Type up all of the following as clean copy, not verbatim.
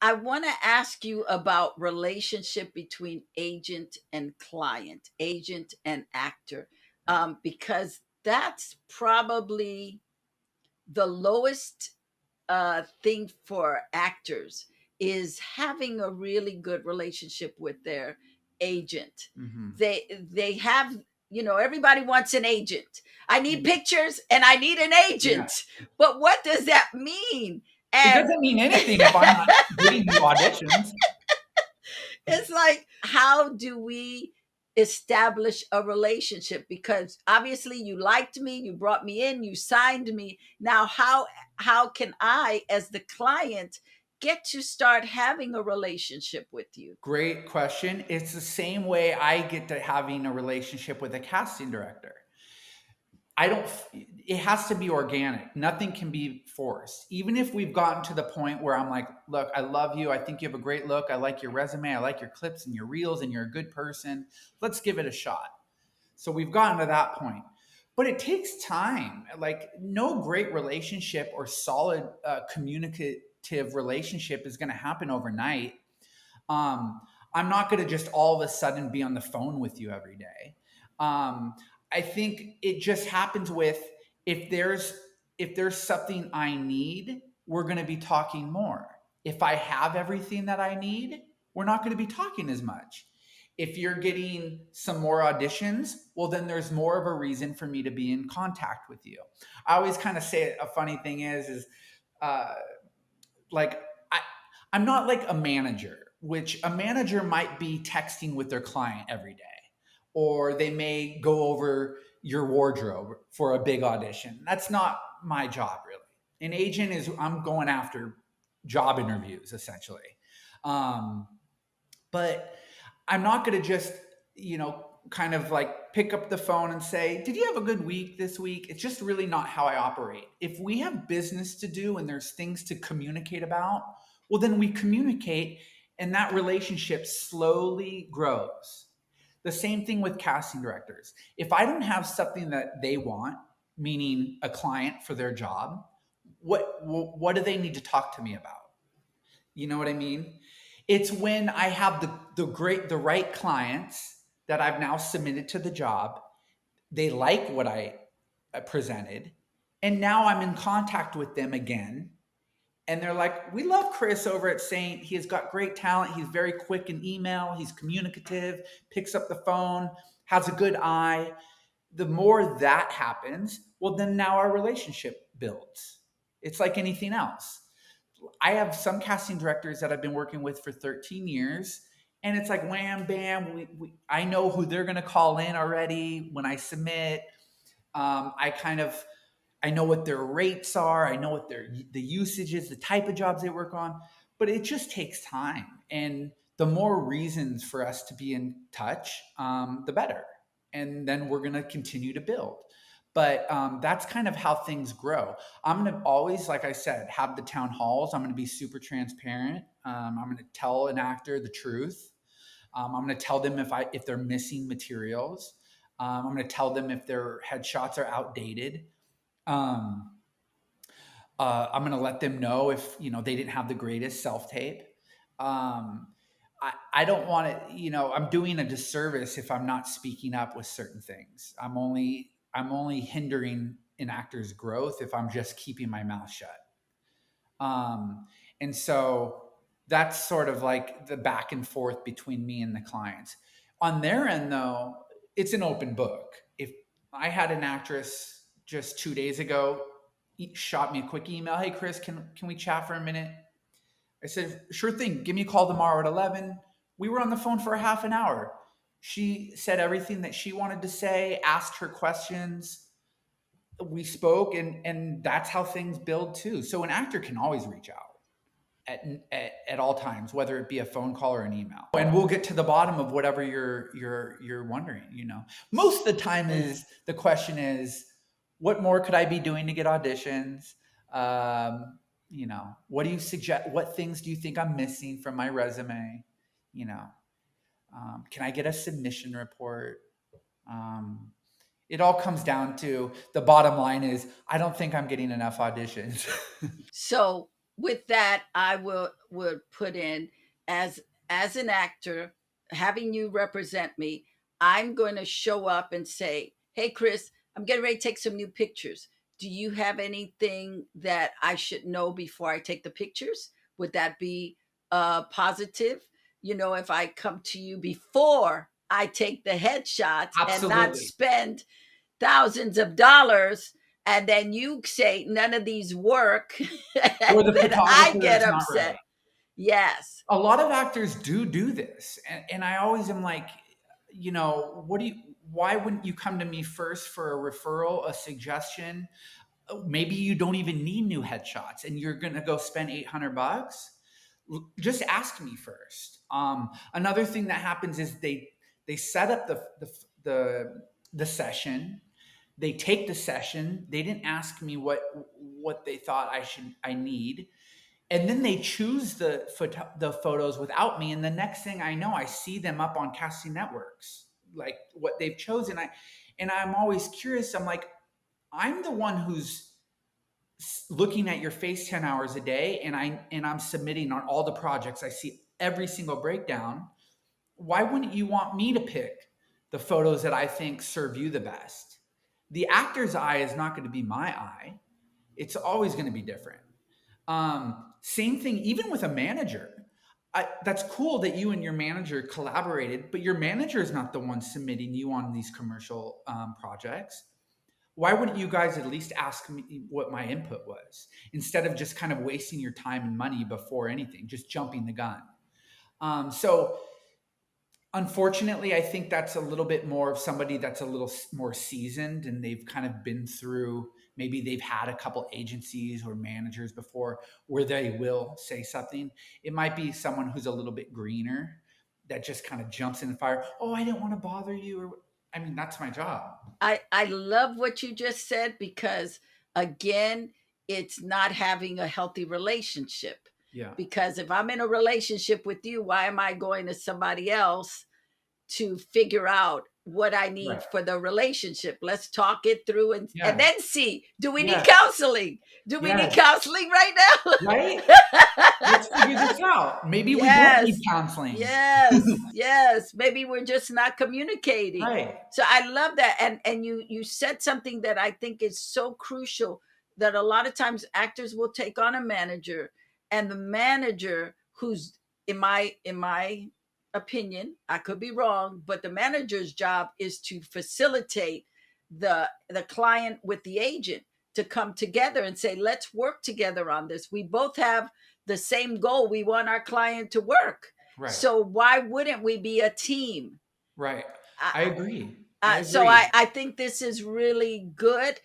I want to ask you about relationship between agent and client, agent and actor, because that's probably the lowest thing for actors is having a really good relationship with their agent. Hmm. They have, everybody wants an agent. I need Yeah. pictures and I need an Yeah. agent. But what does that mean? It And doesn't mean anything if I'm not getting you auditions. it's like, how do we establish a relationship? Because obviously you liked me, you brought me in, you signed me. Now how can I, as the client, get to start having a relationship with you? Great question. It's the same way I get to having a relationship with a casting director. I don't, it has to be organic. Nothing can be forced. Even if we've gotten to the point where I'm like, look, I love you. I think you have a great look. I like your resume. I like your clips and your reels and you're a good person. Let's give it a shot. So we've gotten to that point. But it takes time. Like, no great relationship or solid communicative relationship is going to happen overnight. Um, I'm not going to just all of a sudden be on the phone with you every day. Um, I think it just happens with, if there's if there's something I need, we're going to be talking more. If I have everything that I need, we're not going to be talking as much. If you're getting some more auditions, well, then there's more of a reason for me to be in contact with you. I always kind of say it, a funny thing is uh, like I, I'm not like a manager, which a manager might be texting with their client every day, or they may go over your wardrobe for a big audition. That's not my job, really. An agent is, I'm going after job interviews essentially. Um, but I'm not going to just, kind of like pick up the phone and say, did you have a good week this week? It's just really not how I operate. If we have business to do and there's things to communicate about, well, then we communicate and that relationship slowly grows. The same thing with casting directors. If I don't have something that they want, meaning a client for their job, what do they need to talk to me about? You know what I mean? It's when I have the right clients that I've now submitted to the job. They like what I presented, and now I'm in contact with them again. And they're like, "We love Chris over at Saint. He has got great talent. He's very quick in email. He's communicative. Picks up the phone. Has a good eye." The more that happens, well, then now our relationship builds. It's like anything else. I have some casting directors that I've been working with for 13 years, and it's like wham bam. I know who they're going to call in already when I submit. I know what their rates are. I know what the usage is, the type of jobs they work on. But it just takes time, and the more reasons for us to be in touch, the better. And then we're going to continue to build. But that's kind of how things grow. I'm going to always, like I said, have the town halls. I'm going to be super transparent. I'm going to tell an actor the truth. I'm going to tell them if they're missing materials. I'm going to tell them if their headshots are outdated. Um, I'm going to let them know if they didn't have the greatest self tape. Um, I don't want to. I'm doing a disservice if I'm not speaking up with certain things. I'm only hindering an actor's growth if I'm just keeping my mouth shut. And so that's sort of like the back and forth between me and the clients. On their end, though, it's an open book. If I had an actress just 2 days ago shot me a quick email, "Hey Chris, can we chat for a minute?" I said, "Sure thing. Give me a call tomorrow at 11." We were on the phone for a half an hour. She said everything that she wanted to say, asked her questions. We spoke, and that's how things build too. So an actor can always reach out at all times, whether it be a phone call or an email, and we'll get to the bottom of whatever you're wondering. Most of the time is the question is, what more could I be doing to get auditions? What do you suggest? What things do you think I'm missing from my resume? You know, can I get a submission report? Um, it all comes down to the bottom line is I don't think I'm getting enough auditions. So with that, I would put in, as an actor, having you represent me, I'm going to show up and say, "Hey, Chris, I'm getting ready to take some new pictures. Do you have anything that I should know before I take the pictures?" Would that be positive? If I come to you before I take the headshots and not Absolutely. spend thousands of dollars, and then you say none of these work, Or and the then I photographer get is not right. upset. Yes. A lot of actors do this, and I always am like, why wouldn't you come to me first for a referral, a suggestion? Maybe you don't even need new headshots and you're going to go spend $800. Just ask me first. Another thing that happens is they set up the session. They take the session. They didn't ask me what they thought I need, and then they choose the photos without me. And the next thing I know, I see them up on casting networks, like what they've chosen. I'm always curious. I'm like, I'm the one who's looking at your face 10 hours a day, and I'm submitting on all the projects. I see every single breakdown. Why wouldn't you want me to pick the photos that I think serve you the best? The actor's eye is not going to be my eye. It's always going to be different. Same thing, even with a manager. That's cool that you and your manager collaborated, but your manager is not the one submitting you on these commercial projects. Why wouldn't you guys at least ask me what my input was, instead of just kind of wasting your time and money before anything, just jumping the gun? So unfortunately, I think that's a little bit more of somebody that's a little more seasoned, and they've kind of been through, maybe they've had a couple agencies or managers before where they will say something. It might be someone who's a little bit greener that just kind of jumps in the fire. Oh, I didn't want to bother you. Or, I mean, that's my job. I love what you just said, because again, it's not having a healthy relationship. Yeah. Because if I'm in a relationship with you, why am I going to somebody else to figure out what I need Right. for the relationship? Let's talk it through, and Yeah. then see, do we need Yeah. counseling? Do we need Yes. counseling right Right? now? Let's figure this out. Maybe we don't Yes. need counseling. Yes, maybe we're just not communicating. Right. So I love that, and you said something that I think is so crucial, that a lot of times actors will take on a manager, and the manager, who's, in my opinion, I could be wrong, but the manager's job is to facilitate the client with the agent to come together and say, let's work together on this. We both have the same goal. We want our client to work. Right. So why wouldn't we be a team? Right. I, I agree. I so agree. I think this is really good.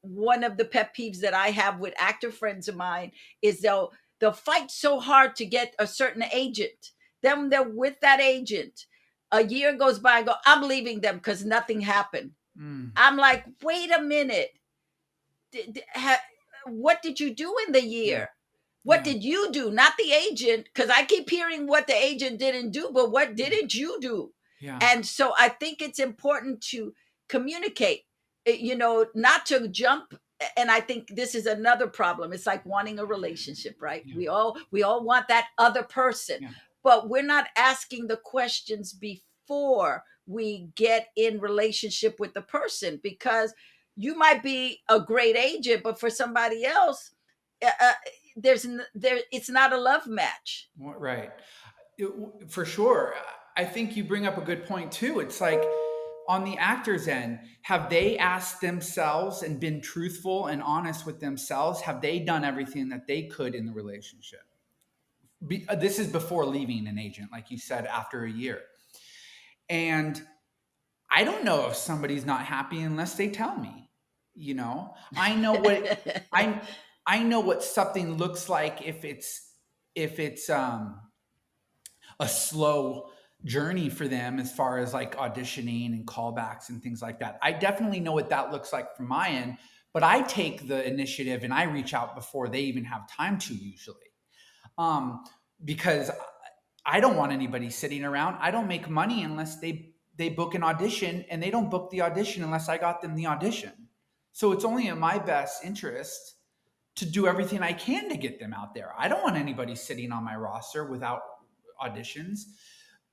One of the pet peeves that I have with actor friends of mine is they'll fight so hard to get a certain agent. Then they're with that agent. A year goes by, I go, I'm leaving them because nothing happened. Mm. I'm like, wait a minute. What did you do in the Yeah. year? What Yeah. did you do? Not the agent, because I keep hearing what the agent didn't do, but what didn't you do? Yeah. And so I think it's important to communicate, not to jump. And I think this is another problem. It's like wanting a relationship, right? Yeah. We all want that other person, Yeah. but we're not asking the questions before we get in relationship with the person, because you might be a great agent, but for somebody else, it's not a love match. Right. For sure. I think you bring up a good point too. It's like, on the actor's end, have they asked themselves and been truthful and honest with themselves? Have they done everything that they could in the relationship? This is before leaving an agent, like you said, after a year. And I don't know if somebody's not happy unless they tell me. I know what I I know what something looks like if it's a slow journey for them as far as like auditioning and callbacks and things like that. I definitely know what that looks like from my end, but I take the initiative and I reach out before they even have time to, usually. Um, because I don't want anybody sitting around. I don't make money unless they book an audition, and they don't book the audition unless I got them the audition. So it's only in my best interest to do everything I can to get them out there. I don't want anybody sitting on my roster without auditions.